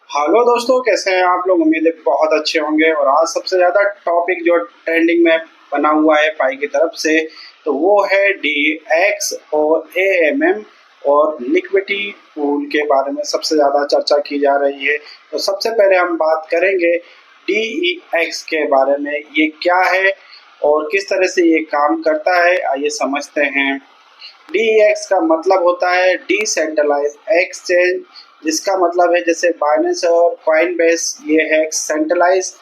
Hello दोस्तों, कैसे हैं आप लोग। उम्मीद है बहुत अच्छे होंगे। और आज सबसे ज़्यादा टॉपिक जो ट्रेंडिंग में बना हुआ है पाई की तरफ से, तो वो है डी एक्स और ए एम एम और लिक्विडिटी पूल के बारे में सबसे ज़्यादा चर्चा की जा रही है। तो सबसे पहले हम बात करेंगे डी ई एक्स के बारे में। ये क्या है और किस तरह से ये काम करता है, आइए समझते हैं। DEX का मतलब होता है डिसेंट्रलाइज एक्सचेंज, जिसका मतलब है जैसे बाइनेंस और कॉइनबेस, ये है सेंट्रलाइज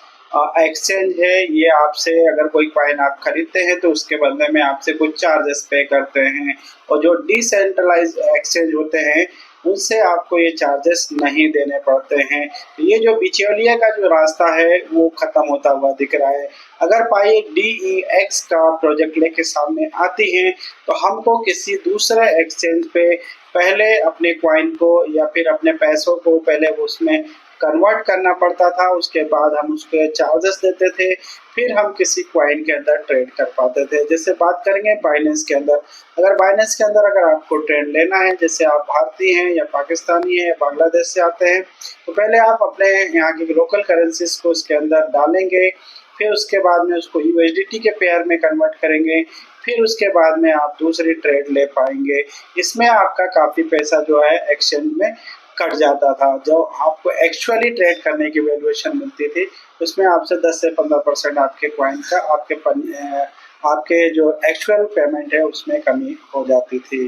एक्सचेंज है। ये आपसे अगर कोई कॉइन आप खरीदते हैं तो उसके बदले में आपसे कुछ चार्जेस पे करते हैं। और जो डिसेंट्रलाइज एक्सचेंज होते हैं उनसे आपको ये चार्जेस नहीं देने पड़ते हैं। तो ये जो बिचौलिया का जो रास्ता है वो खत्म होता हुआ दिख रहा है। अगर पाई DEX का प्रोजेक्ट लेके सामने आती है तो हमको किसी दूसरे एक्सचेंज पे पहले अपने कॉइन को या फिर अपने पैसों को पहले उसमें कन्वर्ट करना पड़ता था। उसके बाद हम उसके चार्जेस देते थे, फिर हम किसी कॉइन के अंदर ट्रेड कर पाते थे। जैसे बात करेंगे बाइनेंस के अंदर, अगर बाइनेंस के अंदर अगर आपको ट्रेड लेना है, जैसे आप भारतीय हैं या पाकिस्तानी हैं या बांग्लादेश से आते हैं, तो पहले आप अपने यहाँ की लोकल करेंसीज को उसके अंदर डालेंगे, फिर उसके बाद में उसको USDT के पेयर में कन्वर्ट करेंगे, फिर उसके बाद में आप दूसरी ट्रेड ले पाएंगे। इसमें आपका काफ़ी पैसा जो है एक्सचेंज में कट जाता था। जो आपको एक्चुअली ट्रेड करने की वैल्यूएशन मिलती थी उसमें आपसे 10 से 15% आपके कॉइन का आपके जो एक्चुअल पेमेंट है उसमें कमी हो जाती थी।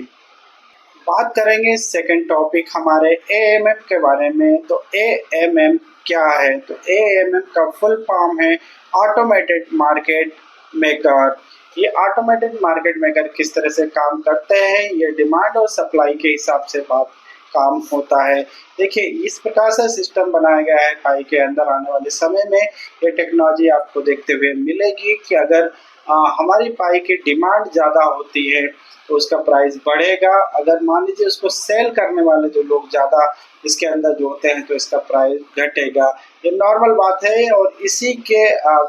बात करेंगे सेकंड टॉपिक हमारे AMM के बारे में। तो AMM क्या है? तो AMM का फुल फॉर्म है ऑटोमेटेड मार्केट मेकर। ये ऑटोमेटेड मार्केट मेकर किस तरह से काम करते हैं, ये डिमांड और सप्लाई के हिसाब से बात काम होता है। देखिए, इस प्रकार से सिस्टम बनाया गया है पाई के अंदर। आने वाले समय में ये टेक्नोलॉजी आपको देखते हुए मिलेगी कि अगर हमारी पाई की डिमांड ज़्यादा होती है तो उसका प्राइस बढ़ेगा। अगर मान लीजिए उसको सेल करने वाले जो लोग ज़्यादा इसके अंदर जो होते हैं तो इसका प्राइस घटेगा। ये नॉर्मल बात है और इसी के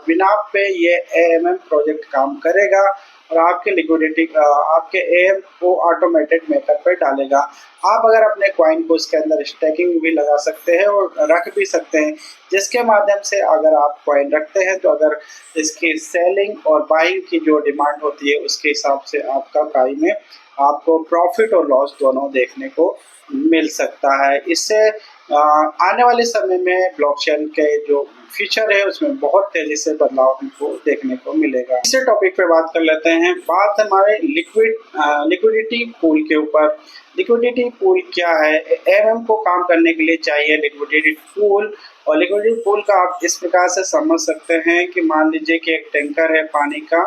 बिना पे ये AMM प्रोजेक्ट काम करेगा और आपके लिक्विडिटी आपके AM को ऑटोमेटेड मेकर पे डालेगा। आप अगर अपने कॉइन को इसके अंदर स्टैकिंग भी लगा सकते हैं और रख भी सकते हैं, जिसके माध्यम से अगर आप कॉइन रखते हैं तो अगर इसकी सेलिंग और बाइंग की जो डिमांड होती है उसके हिसाब से आपका पाई में आपको प्रॉफिट और लॉस दोनों देखने को मिल सकता है। इससे आने वाले समय में ब्लॉकचेन के जो फ्यूचर है उसमें बहुत तेजी से बदलाव हमको देखने को मिलेगा। इसी टॉपिक पे बात कर लेते हैं। बात हमारे लिक्विडिटी पूल के ऊपर। लिक्विडिटी पूल क्या है? एमएम को काम करने के लिए चाहिए लिक्विडिटी पूल। और लिक्विडिटी पूल का आप इस प्रकार से समझ सकते हैं कि मान लीजिए कि एक टैंकर है पानी का,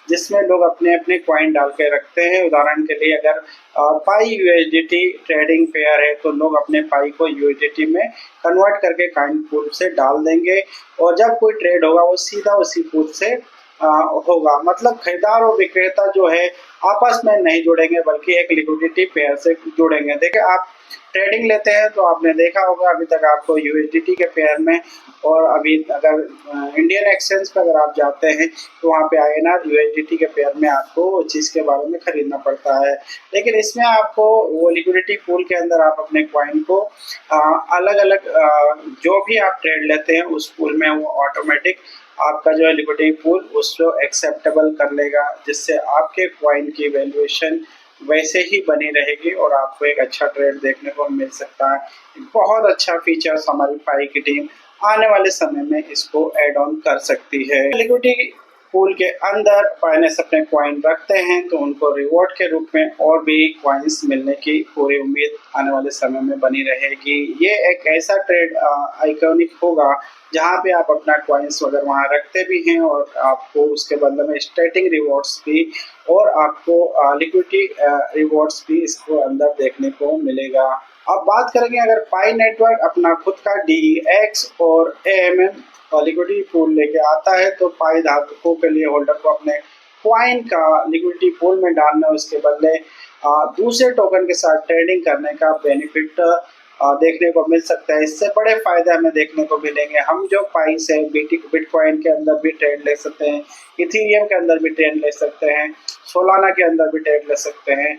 जिसमें लोग अपने अपने कॉइन डाल के रखते हैं। उदाहरण के लिए अगर पाई USDT ट्रेडिंग पेयर है तो लोग अपने पाई को USDT में कन्वर्ट करके कॉइन पूल से डाल देंगे और जब कोई ट्रेड होगा वो सीधा उसी पूल से होगा। मतलब खरीदार और विक्रेता जो है आपस में नहीं जुड़ेंगे बल्कि एक लिक्विडिटी पेयर से जुड़ेंगे। देखिए, आप ट्रेडिंग लेते हैं तो आपने देखा होगा अभी तक आपको USDT के पेयर में, और अभी अगर इंडियन एक्सचेंज पर अगर आप जाते हैं तो वहाँ पे INR USDT के पेयर में आपको वो चीज़ के बारे में खरीदना पड़ता है। लेकिन इसमें आपको वो लिक्विडिटी पूल के अंदर आप अपने कॉइन को अलग अलग जो भी आप ट्रेड लेते हैं उस पूल में वो ऑटोमेटिक आपका जो है लिक्विडिटी पूल उसको एक्सेप्टेबल कर लेगा, जिससे आपके कॉइन की वैल्यूएशन वैसे ही बनी रहेगी और आपको एक अच्छा ट्रेड देखने को मिल सकता है। बहुत अच्छा फीचर्स हमारी पाई की टीम आने वाले समय में इसको ऐड ऑन कर सकती है। लिक्विडिटी पूल के अंदर फाइनेंस अपने कॉइन रखते हैं तो उनको रिवॉर्ड के रूप में और भी कॉइन्स मिलने की पूरी उम्मीद आने वाले समय में बनी रहेगी। ये एक ऐसा ट्रेड आइकॉनिक होगा जहाँ पे आप अपना कॉइन्स अगर वहाँ रखते भी हैं और आपको उसके बदले में स्टैटिक रिवॉर्ड्स भी और आपको लिक्विडिटी रिवॉर्ड्स भी इसको अंदर देखने को मिलेगा। अब बात करेंगे, अगर पाई नेटवर्क अपना खुद का DEX और AMM और लिक्विडिटी पूल लेके आता है तो पाई धारकों के लिए होल्डर को अपने कॉइन का लिक्विडिटी पूल में डालना, उसके बदले दूसरे टोकन के साथ ट्रेडिंग करने का बेनिफिट देखने को मिल सकता है। इससे बड़े फायदे हमें देखने को मिलेंगे। हम जो पाई से बिटकॉइन के अंदर भी ट्रेड ले सकते हैं, इथेरियम के अंदर भी ट्रेड ले सकते हैं, सोलाना के अंदर भी ट्रेड ले सकते हैं,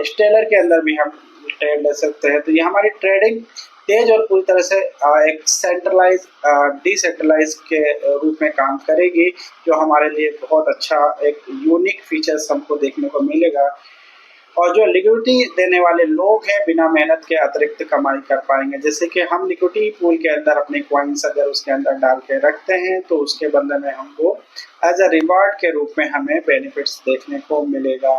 स्टेलर के अंदर भी हम ट्रेड ले सकते हैं। तो ये हमारी ट्रेडिंग तेज और पूरी तरह से एक सेंट्रलाइज डिसेंट्रलाइज के रूप में काम करेगी, जो हमारे लिए बहुत अच्छा एक यूनिक फीचर्स हमको देखने को मिलेगा। और जो लिक्विडिटी देने वाले लोग हैं बिना मेहनत के अतिरिक्त कमाई कर पाएंगे। जैसे कि हम लिक्विडिटी पूल के अंदर अपने कॉइन्स अगर उसके अंदर डाल के रखते हैं तो उसके बदले में हमको एज अ रिवार्ड के रूप में हमें बेनिफिट्स देखने को मिलेगा।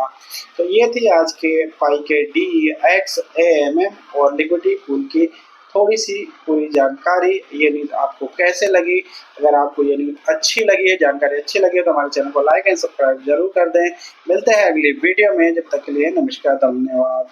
तो ये थी आज के पाई के DEX और लिक्विडिटी पूल की थोड़ी सी पूरी जानकारी। ये न्यूज़ आपको कैसे लगी? अगर आपको ये न्यूज़ अच्छी लगी है, जानकारी अच्छी लगी है, तो हमारे चैनल को लाइक एंड सब्सक्राइब जरूर कर दें। मिलते हैं अगली वीडियो में, जब तक के लिए नमस्कार, धन्यवाद।